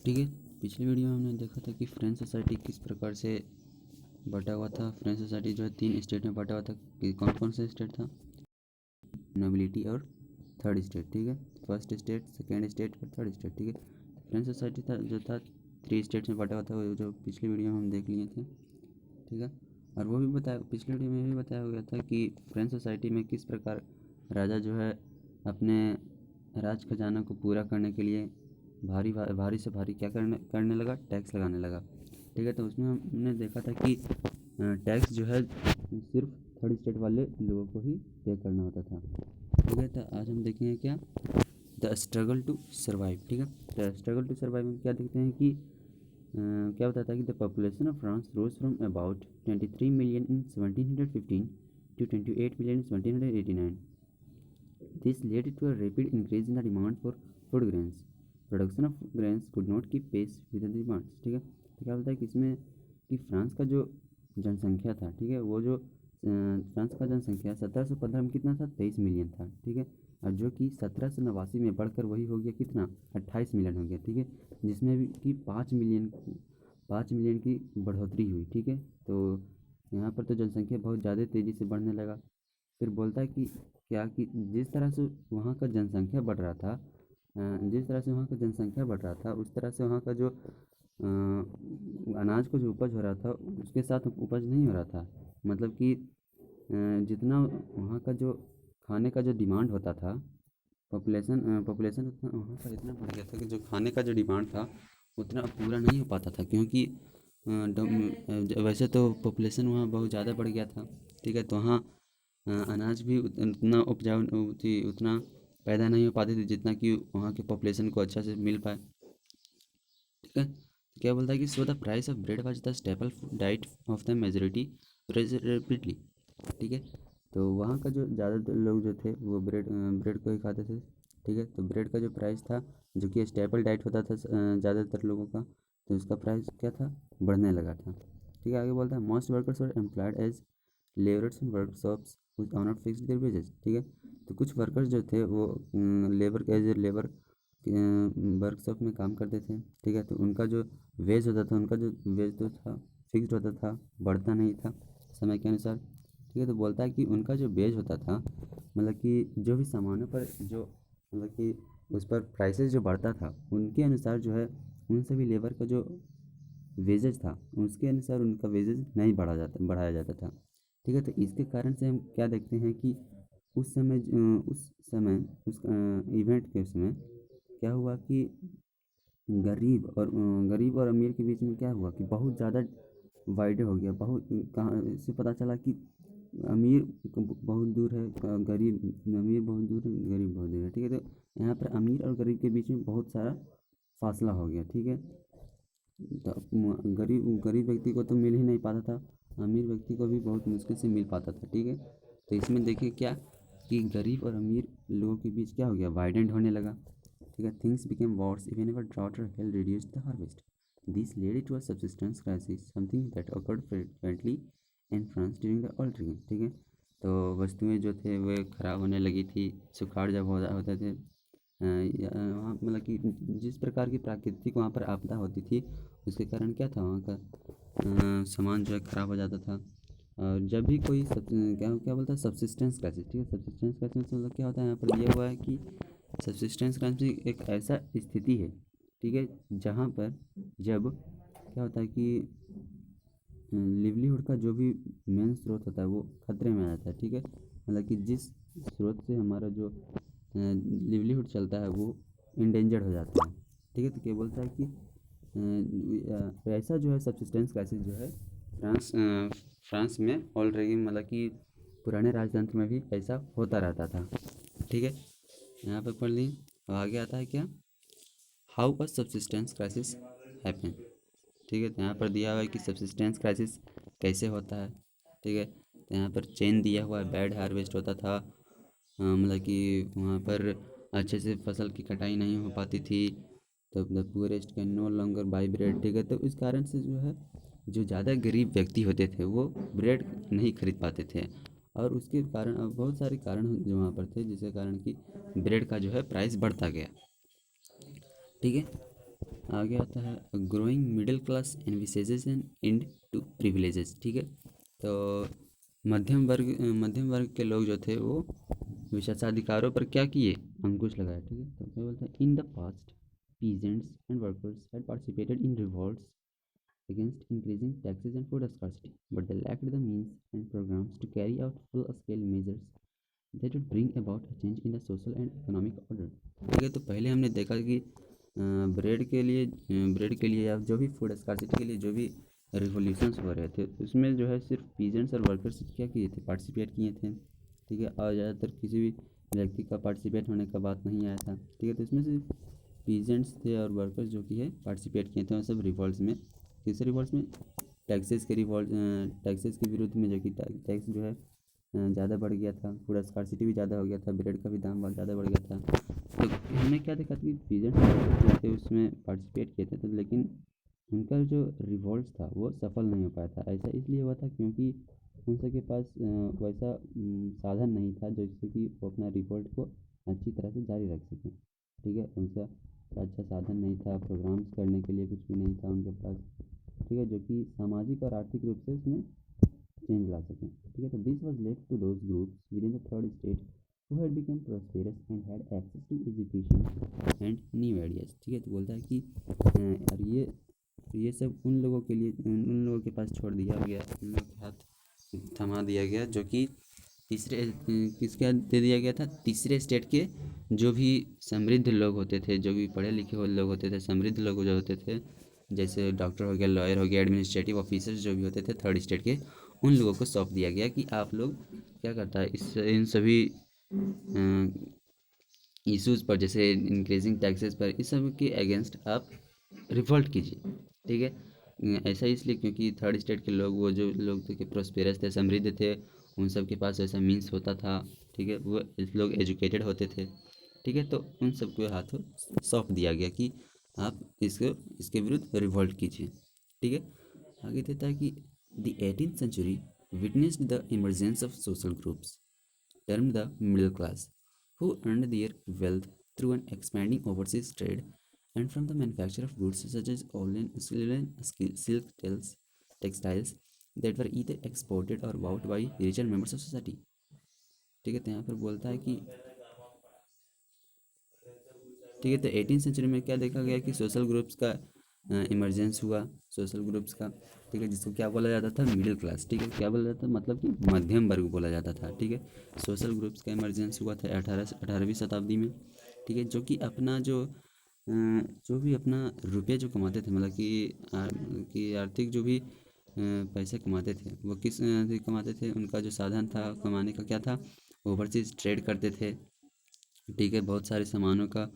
ठीक है। पिछली वीडियो में हमने देखा था कि फ्रेंच सोसाइटी किस प्रकार से बटा हुआ था। फ्रेंच सोसाइटी जो है 3 स्टेट में बटा हुआ था कि कौन कौन से स्टेट था, नोबिलिटी और थर्ड स्टेट। ठीक है, फर्स्ट स्टेट, सेकेंड स्टेट और थर्ड स्टेट। ठीक है, फ्रेंच सोसाइटी था जो था 3 स्टेट्स में बटा हुआ था, वो जो पिछली वीडियो में हम देख लिए थे। ठीक है, और वो भी बताया, पिछली वीडियो में भी बताया गया था कि फ्रेंच सोसाइटी में किस प्रकार राजा जो है अपने राज खजाना को पूरा करने के लिए भारी से भारी क्या करने लगा, टैक्स लगाने लगा। ठीक है, तो उसमें हमने देखा था कि टैक्स जो है सिर्फ थर्ड स्टेट वाले लोगों को ही पे करना होता था। ठीक है, तो आज हम देखेंगे क्या, द स्ट्रगल टू सर्वाइव। ठीक है, द स्ट्रगल टू सर्वाइव में क्या देखते हैं कि क्या बताता है कि the population of France rose from about 23 million in 1715 to 28 million in 1789. This led to a rapid increase in the demand for food grains. Production of grains could not keep pace with the demand. ठीक है, तो क्या बोलता है कि इसमें कि France का जो जनसंख्या था, ठीक है, वो जो फ्रांस का जनसंख्या 1715 में कितना था, 23 मिलियन था। ठीक है, और जो कि 1789 में बढ़कर वही हो गया कितना, 28 मिलियन हो गया। ठीक है, जिसमें भी कि 5 मिलियन की बढ़ोतरी हुई। ठीक है, तो यहाँ पर तो जनसंख्या बहुत ज़्यादा तेज़ी से बढ़ने लगा। फिर बोलता है कि क्या कि जिस तरह से वहाँ का जनसंख्या बढ़ रहा था, जिस तरह से वहाँ का जनसंख्या बढ़ रहा था, उस तरह से वहाँ का जो अनाज को जो उपज हो रहा था उसके साथ उपज नहीं हो रहा था। मतलब कि जितना वहाँ का जो खाने का जो डिमांड होता था, पॉपुलेशन उतना वहाँ का इतना बढ़ गया था कि जो खाने का जो डिमांड था उतना पूरा नहीं हो पाता था, क्योंकि वैसे तो पॉपुलेशन वहाँ बहुत ज़्यादा बढ़ गया था। ठीक है, तो वहाँ अनाज भी उतना उपजाऊ थी, उतना पैदा नहीं हो पाती थी जितना कि वहाँ के पॉपुलेशन को अच्छा से मिल पाए। ठीक है, तो क्या बोलता है कि so the price of bread was the staple diet of the majority rapidly. ठीक है, तो वहाँ का जो ज़्यादातर लोग जो थे वो ब्रेड को ही खाते थे। ठीक है, तो ब्रेड का जो प्राइस था, जो कि स्टेपल डाइट होता था ज़्यादातर लोगों का, तो उसका प्राइस क्या था, बढ़ने लगा था। ठीक है, आगे बोलता है most workers were employed as labourers in workshops with on not fixed their wages. ठीक है, तो कुछ वर्कर्स जो थे वो labour as a labour workshop में काम करते थे। ठीक है, तो उनका जो वेज होता था, उनका जो वेज तो था फिक्स्ड होता था, बढ़ता नहीं था समय के अनुसार। ठीक है, तो बोलता है कि उनका जो वेज होता था, मतलब कि जो भी सामानों पर जो मतलब कि उस पर प्राइसेस जो बढ़ता था उनके अनुसार जो है उन सभी लेबर का जो वेजेज था उसके अनुसार उनका वेजेज नहीं बढ़ाया जाता था। ठीक है, तो इसके कारण से हम क्या देखते हैं कि उस इवेंट के समय क्या हुआ कि गरीब और अमीर के बीच में क्या हुआ कि बहुत ज़्यादा वाइड हो गया। बहुत कहाँ इससे पता चला कि अमीर बहुत दूर है, अमीर बहुत दूर है, गरीब बहुत दूर है। ठीक है, तो यहाँ पर अमीर और गरीब के बीच में बहुत सारा फासला हो गया। ठीक है, तो गरीब गरीब व्यक्ति को तो मिल ही नहीं पाता था, अमीर व्यक्ति को भी बहुत मुश्किल से मिल पाता था। ठीक है, तो इसमें देखिए क्या कि गरीब और अमीर लोगों के बीच क्या हो गया, वाइडेंट होने लगा। ठीक है, things became worse even if drought और hail reduced the harvest. This led to a subsistence crisis, something that occurred frequently in France during the old regime. ठीक है, तो वस्तुएं जो थे वे खराब होने लगी थी, सुखाड़ जब होते थे वहाँ, मतलब कि जिस प्रकार की प्राकृतिक वहाँ पर आपदा होती थी उसके कारण क्या था, वहाँ का सामान जो है ख़राब हो जाता था। और जब भी कोई क्या क्या बोलता है, सब्सिस्टेंस क्राइसिस। ठीक है, सब्सिस्टेंस क्राइसिस मतलब क्या होता है, यहाँ पर दिया हुआ है कि सब्सिस्टेंस क्राइसिस एक ऐसा स्थिति है, ठीक है, जहाँ पर जब क्या होता है कि लिवलीहुड का जो भी मेन स्रोत होता है वो खतरे में आ जाता है। ठीक है, मतलब कि जिस स्रोत से हमारा जो लिवलीहुड चलता है वो इंडेंजर्ड हो जाता है। ठीक है, तो क्या बोलता है कि ऐसा जो है सब्सिस्टेंस क्राइसिस जो है फ्रांस में ऑलरेडी, मतलब कि पुराने राजतंत्र में भी ऐसा होता रहता था। ठीक है, यहाँ पर पढ़ ली। आगे आता है क्या, how a subsistence crisis happen. ठीक है, तो यहाँ पर दिया हुआ है कि सब्सिस्टेंस क्राइसिस कैसे होता है। ठीक है, तो यहाँ पर चेन दिया हुआ है, बैड हार्वेस्ट होता था, मतलब कि वहाँ पर अच्छे से फसल की कटाई नहीं हो पाती थी, तो the poorest can no longer buy bread. ठीक है, तो इस कारण से जो है जो ज़्यादा गरीब व्यक्ति होते थे वो ब्रेड नहीं खरीद पाते थे, और उसके कारण अब बहुत सारे कारण जो वहाँ पर थे जिसके कारण कि ब्रेड का जो है प्राइस बढ़ता गया। ठीक है, आगे आता है growing middle class envisages an end to privileges. ठीक है, तो मध्यम वर्ग के लोग जो थे वो विशेषाधिकारों पर क्या किए, अंकुश लगाया। ठीक है, तो क्या बोलते हैं, in the past peasants and workers had participated in revolts against increasing taxes and food scarcity, but they lacked the means and programs to carry out full-scale measures that would bring about a change in the social and economic order। ठीक है, तो पहले हमने देखा कि bread के लिए या जो भी फूड स्कार्सिटी के लिए जो भी रिवोल्यूशंस हो रहे थे उसमें जो है सिर्फ पीजेंट्स और वर्कर्स क्या किए थे, पार्टिसिपेट किए थे। ठीक है, और ज़्यादातर किसी भी व्यक्ति का पार्टिसिपेट होने का बात नहीं आया था। ठीक है, तो इसमें सिर्फ पीजेंट्स थे और वर्कर्स जो कि है पार्टिसिपेट किए थे, और सब रिवॉल्ट्स में, किस रिवॉल्ट्स में, टैक्सेस के विरुद्ध में, जो कि टैक्स जो है ज़्यादा बढ़ गया था, फूड स्कार्सिटी भी ज़्यादा हो गया था, ब्रेड का भी दाम बहुत ज़्यादा बढ़ गया था। तो हमने क्या देखा था कि पीजेंट्स जो थे उसमें पार्टिसिपेट किए थे, तो लेकिन उनका जो रिवॉल्ट था वो सफल नहीं हो पाया था। ऐसा इसलिए हुआ था क्योंकि उन सबके पास वैसा साधन नहीं था जिससे कि वो अपना रिवॉल्ट को अच्छी तरह से जारी रख सकें। ठीक है, उनका अच्छा साधन नहीं था, प्रोग्राम्स करने के लिए कुछ भी नहीं था उनके पास। ठीक है, जो कि सामाजिक और आर्थिक रूप से उसमें चेंज ला सकें। ठीक है, तो this was left to those groups within the third state who had become prosperous and had access to education and new ideas। ठीक है, तो बोलता है कि और ये सब उन लोगों के लिए, उन लोगों के पास छोड़ दिया गया, उन लोगों के हाथ थमा दिया गया जो कि किसके हाथ दे दिया गया था, तीसरे स्टेट के जो भी समृद्ध लोग होते थे, जो भी पढ़े लिखे हुए लोग होते थे, समृद्ध लोग जो होते थे, जैसे डॉक्टर हो गया, लॉयर हो गया, एडमिनिस्ट्रेटिव ऑफिसर्स जो भी होते थे थर्ड स्टेट के, उन लोगों को सौंप दिया गया कि आप लोग क्या करता है, इन सभी इश्यूज़ पर, जैसे इंक्रीजिंग टैक्सेस पर, इस सब के अगेंस्ट आप रिवोल्ट कीजिए। ठीक है, ऐसा इसलिए क्योंकि थर्ड स्टेट के लोग, वो जो लोग थे कि प्रोस्पेरस थे, समृद्ध थे, उन सब के पास ऐसा मीन्स होता था। ठीक है, वो लोग एजुकेटेड होते थे। ठीक है, तो उन सबको हाथों सौंप दिया गया कि आप इसके विरुद्ध रिवोल्ट कीजिए। ठीक है, आगे देता है कि the 18th century witnessed the emergence of social groups termed the middle class, who earned their wealth through an expanding overseas trade and from the manufacture of goods such as woolen, silk, textiles that were either exported or bought by richer members of society। ठीक है, तो यहाँ पर बोलता है कि ठीक है, तो 18th सेंचुरी में क्या देखा गया कि सोशल ग्रुप्स का इमरजेंस हुआ, सोशल ग्रुप्स का। ठीक है, जिसको क्या बोला जाता था, मिडिल क्लास। ठीक है, क्या बोला जाता था, मतलब कि मध्यम वर्ग बोला जाता था। ठीक है, सोशल ग्रुप्स का इमरजेंस हुआ था 18वीं शताब्दी में। ठीक है, जो कि अपना जो भी अपना रुपये जो कमाते थे, मतलब कि आर्थिक जो भी पैसे कमाते थे, वो किस से कमाते थे, उनका जो साधन था कमाने का क्या था, ओवरसीज ट्रेड करते थे। ठीक है, बहुत सारे सामानों का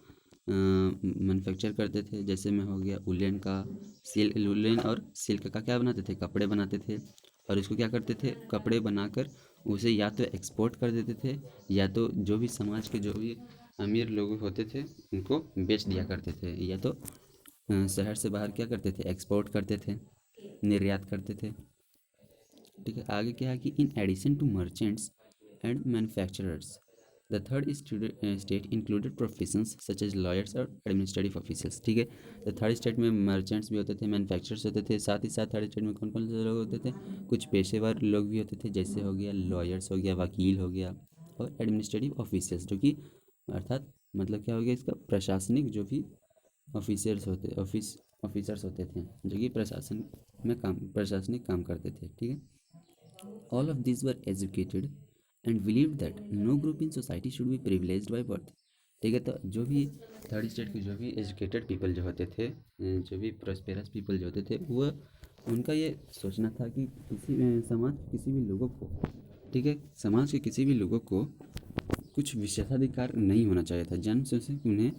मैन्युफैक्चर करते थे, जैसे में हो गया उलेन और सिल्क का क्या बनाते थे, कपड़े बनाते थे। और इसको क्या करते थे, कपड़े बनाकर उसे या तो एक्सपोर्ट कर देते थे, या तो जो भी समाज के जो भी अमीर लोग होते थे उनको बेच दिया करते थे, या तो शहर से बाहर क्या करते थे, एक्सपोर्ट करते थे, निर्यात करते थे। ठीक है, आगे क्या है कि in addition to merchants and manufacturers the third state included professions such as lawyers और एडमिनिस्ट्रेटिव ऑफिसर्स। ठीक है, तो थर्ड स्टेट में मर्चेंट्स भी होते थे, मैन्युफैक्चरर्स होते थे, साथ ही साथ थर्ड स्टेट में कौन कौन से लोग होते थे, कुछ पेशेवर लोग भी होते थे, जैसे हो गया लॉयर्स, हो गया वकील, हो गया, और एडमिनिस्ट्रेटिव ऑफिसर्स, जो कि अर्थात मतलब क्या हो गया इसका, प्रशासनिक जो भी ऑफिसर्स होते थे, जो कि प्रशासनिक काम करते थे। ठीक है, all of these were educated and believed that no group in society should be privileged by birth। ठीक है, तो जो भी थर्ड स्टेट के जो भी एजुकेटेड पीपल जो होते थे, जो भी प्रोस्पेरस पीपल जो होते थे, वो उनका ये सोचना था कि समाज के किसी भी लोगों को, ठीक है, समाज के किसी भी लोगों को कुछ विशेषाधिकार नहीं होना चाहिए था, जन्म से उन्हें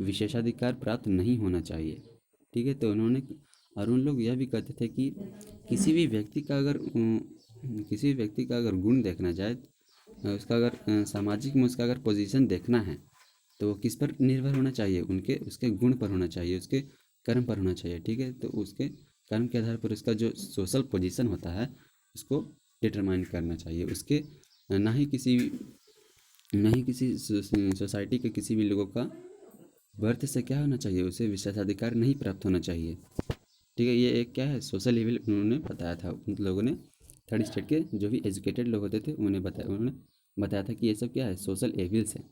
विशेषाधिकार प्राप्त नहीं होना चाहिए। ठीक है, तो उन्होंने, और उन लोग यह भी कहते थे कि किसी भी व्यक्ति का अगर गुण देखना जाए, उसका अगर सामाजिक में उसका अगर पोजीशन देखना है, तो वो किस पर निर्भर होना चाहिए, उसके गुण पर होना चाहिए, उसके कर्म पर होना चाहिए। ठीक है, तो उसके कर्म के आधार पर उसका जो सोशल पोजीशन होता है उसको डिटरमाइन करना चाहिए, उसके ना ही किसी सोसाइटी के किसी भी लोगों का बर्थ से क्या होना चाहिए, उसे विशेषाधिकार नहीं प्राप्त होना चाहिए। ठीक है, ये एक क्या है, सोशल लेवल उन्होंने बताया था, उन लोगों ने थर्ड स्टेट के जो भी एजुकेटेड लोग होते थे उन्होंने बताया था कि ये सब क्या है, सोशल एविल्स है।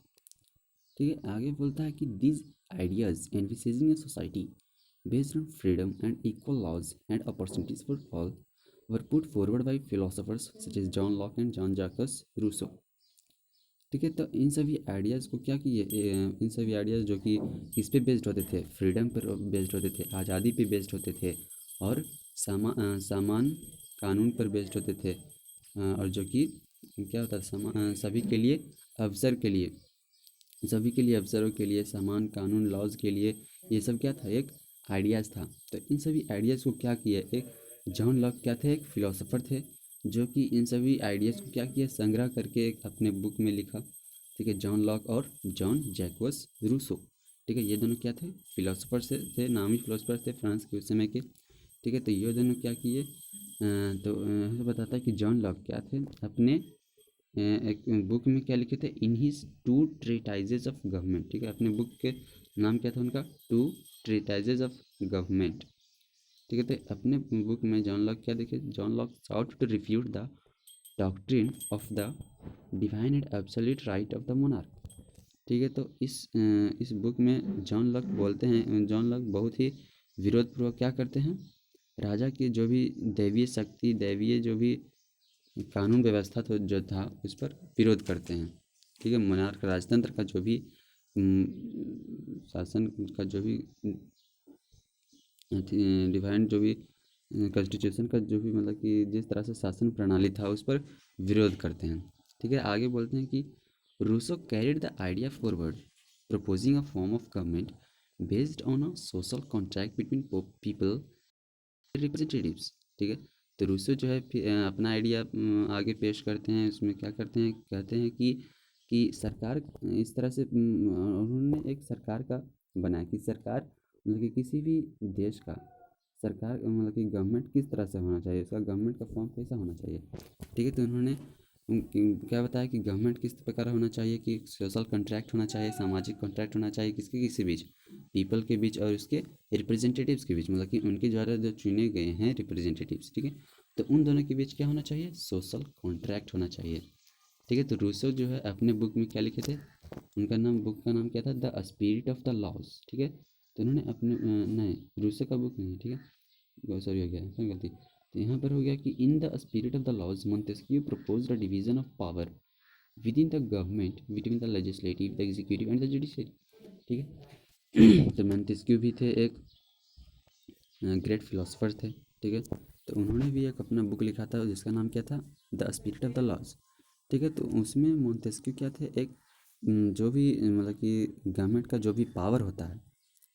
ठीक है, आगे बोलता है कि these ideas envisaging a society based on freedom and equal laws and opportunities for all were put forward by philosophers such as John Locke and John Jacques Rousseau. ठीक है, तो इन सभी आइडियाज़ को क्या किए, इन सभी आइडियाज़ जो कि किस पे बेस्ड होते थे, फ्रीडम पर बेस्ड होते थे, आज़ादी पे बेस्ड होते थे, और सामान कानून पर बेस्ड होते थे, और जो कि क्या होता था, सभी के लिए अवसर के लिए, सभी के लिए अवसरों के लिए, समान कानून लॉज के लिए, ये सब क्या था, एक आइडियाज़ था। तो इन सभी आइडियाज़ को क्या किया, एक जॉन लॉक क्या थे, एक फिलोसोफर थे, जो कि इन सभी आइडियाज़ को क्या किया, संग्रह करके एक अपने बुक में लिखा। ठीक है, जॉन लॉक और जॉन जैक्वस रूसो। ठीक है, ये दोनों क्या थे, फिलोसोफर से थे, नामी फिलोसोफर थे फ्रांस के उस समय के। ठीक है, तो ये दोनों क्या किए, तो बताता है कि जॉन लॉक क्या थे, अपने एक बुक में क्या लिखे थे, in his two treatises of government. ठीक है, अपने बुक के नाम क्या था उनका, टू ट्रीटाइजेज ऑफ गवर्नमेंट। ठीक है, तो अपने बुक में जॉन लॉक क्या देखे, John Locke sought to refute the doctrine of the divine and absolute right of the monarch. ठीक है, तो इस बुक में जॉन लॉक बोलते हैं, जॉन लॉक बहुत ही विरोधपूर्वक क्या करते हैं, राजा की जो भी दैवीय शक्ति, दैवीय जो भी कानून व्यवस्था तो जो था उस पर विरोध करते हैं। ठीक है, मोनार्क राजतंत्र का जो भी शासन का जो भी डिवाइन जो भी कॉन्स्टिट्यूशन का जो भी मतलब कि जिस तरह से शासन प्रणाली था उस पर विरोध करते हैं। ठीक है, आगे बोलते हैं कि Rousseau carried the idea forward proposing a form of government based on a social contract between people representatives. ठीक है, तो रूसो जो है अपना आइडिया आगे पेश करते हैं, उसमें क्या करते हैं, कहते हैं कि सरकार इस तरह से उन्होंने एक सरकार का बनाया कि सरकार मतलब कि किसी भी देश का सरकार मतलब कि गवर्नमेंट किस तरह से होना चाहिए, उसका गवर्नमेंट का फॉर्म कैसा होना चाहिए। ठीक है, तो उन्होंने क्या बताया कि गवर्नमेंट किस प्रकार होना चाहिए, कि सोशल कॉन्ट्रैक्ट होना चाहिए, सामाजिक कॉन्ट्रैक्ट होना चाहिए, किसके किसी बीच, पीपल के बीच और उसके रिप्रेजेंटेटिव्स के बीच, मतलब कि उनके द्वारा जो चुने गए हैं रिप्रेजेंटेटिव्स। ठीक है, तो उन दोनों के बीच क्या होना चाहिए, सोशल कॉन्ट्रैक्ट होना चाहिए। ठीक है, तो रूसो जो है अपने बुक में क्या लिखे थे, उनका नाम, बुक का नाम क्या था, the spirit of the laws. ठीक है, तो उन्होंने अपने नहीं, रूसो का बुक नहीं, ठीक है, सॉरी हो गया, क्या गलती, तो यहाँ पर हो गया कि in the spirit of the laws Montesquieu proposed a division of power within the government between the legislative, the executive and the judiciary. ठीक है, तो मोंटेस्क्यू भी थे एक ग्रेट फिलोसफर थे। ठीक है, तो उन्होंने भी एक अपना बुक लिखा था जिसका नाम क्या था, the spirit of the laws. ठीक है, तो उसमें मोंटेस्क्यू क्या थे, एक जो भी मतलब कि गवर्नमेंट का जो भी पावर होता है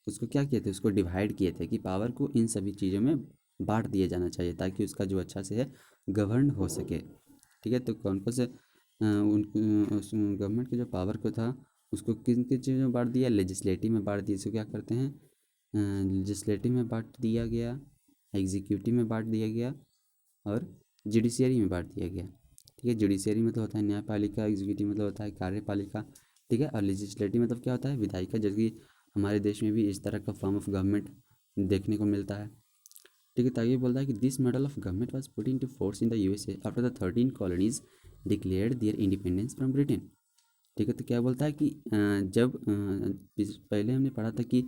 उसको क्या किए थे, उसको डिवाइड किए थे कि पावर को इन सभी चीज़ों में बांट दिया जाना चाहिए ताकि उसका जो अच्छा से है गवर्न हो सके। ठीक है, तो कौन कौन से उस गवर्नमेंट के जो पावर को था उसको किन किन चीज़ों में बांट दिया, लेजिस्लेटिव में बांट दिया, इसको क्या करते हैं, लेजिस्लेटिव में बांट दिया गया, एग्जीक्यूटिव में बांट दिया गया, और जुडिशियरी में बांट दिया गया। ठीक है, जुडिशियरी मतलब होता है न्यायपालिका, एग्जीक्यूटिव मतलब होता है कार्यपालिका। ठीक है, और लेजिस्लेटिव मतलब क्या होता है, विधायिका, जैसे कि हमारे देश में भी इस तरह का फॉर्म ऑफ गवर्नमेंट देखने को मिलता है। ठीक है, तो ये बोलता है कि this model of government was put into force in the USA after the 13 colonies declared their independence from Britain. ठीक है, तो क्या बोलता है कि जब पहले हमने पढ़ा था कि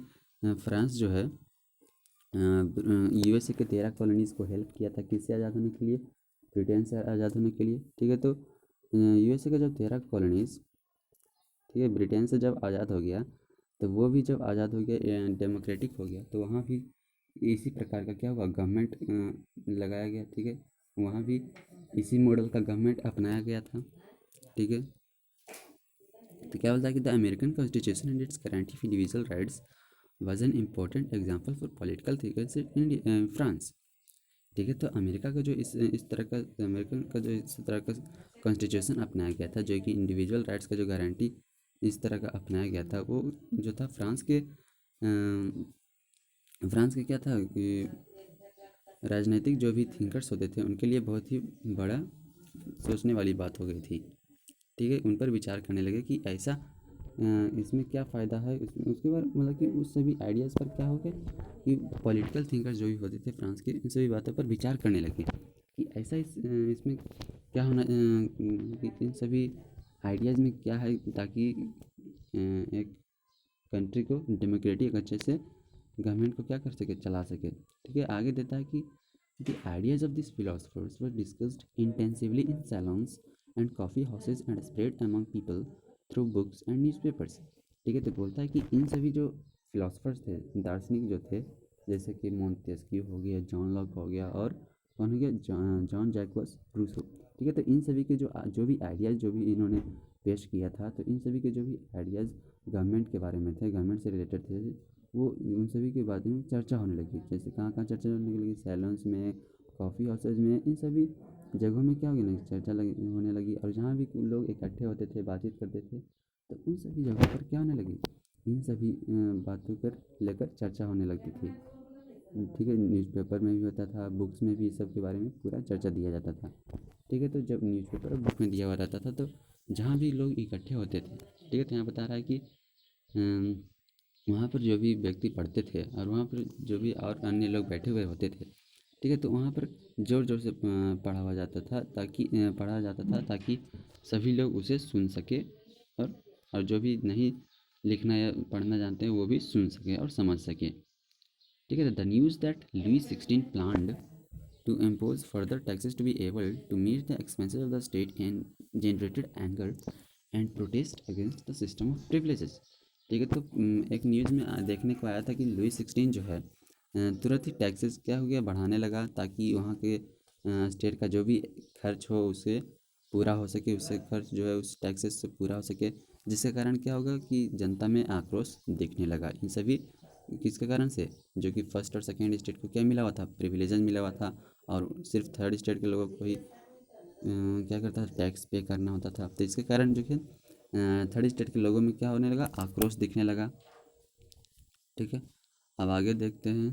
फ्रांस जो है यूएसए के 13 कॉलोनीज़ को हेल्प किया था किससे आज़ाद होने के लिए, ब्रिटेन से आज़ाद होने के लिए। ठीक है, तो यूएसए के जब 13 कॉलोनीज़, ठीक है, ब्रिटेन से जब आज़ाद हो गया तो वो भी जब आज़ाद हो गया, डेमोक्रेटिक हो गया, तो वहाँ भी इसी प्रकार का क्या हुआ, गवर्नमेंट लगाया गया। ठीक है, वहाँ भी इसी मॉडल का गवर्नमेंट अपनाया गया था। ठीक है, तो क्या बोलता है कि the American constitution and it's guarantee of individual rights was an important example for political thinkers in France. ठीक है, तो अमेरिका का जो इस तरह का, अमेरिकन का जो इस तरह का कॉन्स्टिट्यूशन अपनाया गया था जो कि इंडिविजुअल राइट्स का जो गारंटी इस तरह का अपनाया गया था, वो जो था फ्रांस के क्या था कि राजनीतिक जो भी थिंकर्स होते थे उनके लिए बहुत ही बड़ा सोचने वाली बात हो गई थी। ठीक है, उन पर विचार करने लगे कि ऐसा इसमें क्या फ़ायदा है, उसके बाद मतलब कि उस सभी आइडियाज़ पर क्या हो गया कि पॉलिटिकल थिंकर्स जो भी होते थे फ्रांस के, इन सभी बातों पर विचार करने लगे कि ऐसा इसमें क्या होना, कि इन सभी आइडियाज़ में क्या है, ताकि एक कंट्री को डेमोक्रेटिक अच्छे से गवर्नमेंट को क्या कर सके, चला सके। ठीक है, आगे देता है कि the ideas of this philosophers were discussed intensively in salons and coffee houses and spread among people through books and newspapers. ठीक है, तो बोलता है कि इन सभी जो फिलोसफर्स थे, दार्शनिक जो थे, जैसे कि मोंटेस्क्यू हो गया, जॉन लॉक हो गया, और कौन हो गया, जॉन जैकबस रूसो। ठीक है, तो इन सभी के जो भी आइडियाज़ जो भी इन्होंने पेश किया था, तो इन सभी के जो भी आइडियाज़ गवर्नमेंट के बारे में थे, गवर्नमेंट से रिलेटेड थे, वो उन सभी के बारे में चर्चा होने लगी। जैसे कहाँ कहाँ चर्चा होने लगी, सैलून्स में, कॉफ़ी हाउसेज में, इन सभी जगहों में क्या होने लगी, चर्चा होने लगी। और जहाँ भी लोग इकट्ठे होते थे, बातचीत करते थे, तो उन सभी जगहों पर क्या होने लगी, इन सभी बातों पर लेकर चर्चा होने लगती थी। ठीक है, न्यूज़पेपर में भी होता था, बुक्स में भी इस सब के बारे में पूरा चर्चा दिया जाता था। ठीक है, तो जब न्यूज़पेपर और बुक में दिया हुआ रहता था, तो जहाँ भी लोग इकट्ठे होते थे, ठीक है, तो यहाँ बता रहा है कि वहाँ पर जो भी व्यक्ति पढ़ते थे और वहाँ पर जो भी और अन्य लोग बैठे हुए होते थे, ठीक है, तो वहाँ पर ज़ोर ज़ोर से पढ़ा जाता था ताकि सभी लोग उसे सुन सके, और जो भी नहीं लिखना या पढ़ना जानते हैं वो भी सुन सके और समझ सके। ठीक है, the news that Louis 16 planned to impose further taxes to be able to meet the expenses of the state and generated anger and protest against the system of privileges। ठीक है, तो एक न्यूज़ में देखने को आया था कि लुई 16 जो है तुरंत ही टैक्सेस क्या हो गया, बढ़ाने लगा, ताकि वहाँ के स्टेट का जो भी खर्च हो उसे पूरा हो सके, उससे खर्च जो है उस टैक्सेस से पूरा हो सके, जिसके कारण क्या होगा कि जनता में आक्रोश दिखने लगा। इन सभी किसके कारण से, जो कि फर्स्ट और सेकेंड स्टेट को क्या मिला हुआ था, प्रिविलेजेस मिला हुआ था, और सिर्फ थर्ड स्टेट के लोगों को ही क्या करता था, टैक्स पे करना होता था। तो इसके कारण जो कि थर्ड स्टेट के लोगों में क्या होने लगा, आक्रोश दिखने लगा। ठीक है, अब आगे देखते हैं,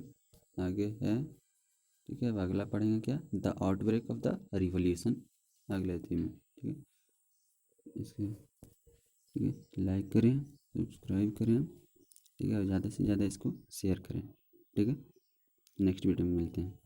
आगे है, ठीक है, अब अगला पढ़ेंगे क्या, the outbreak of the revolution, अगले थी में। ठीक है, इसके ठीक है, लाइक करें, सब्सक्राइब करें, ठीक है, और ज़्यादा से ज़्यादा इसको शेयर करें। ठीक है, नेक्स्ट वीडियो में मिलते हैं।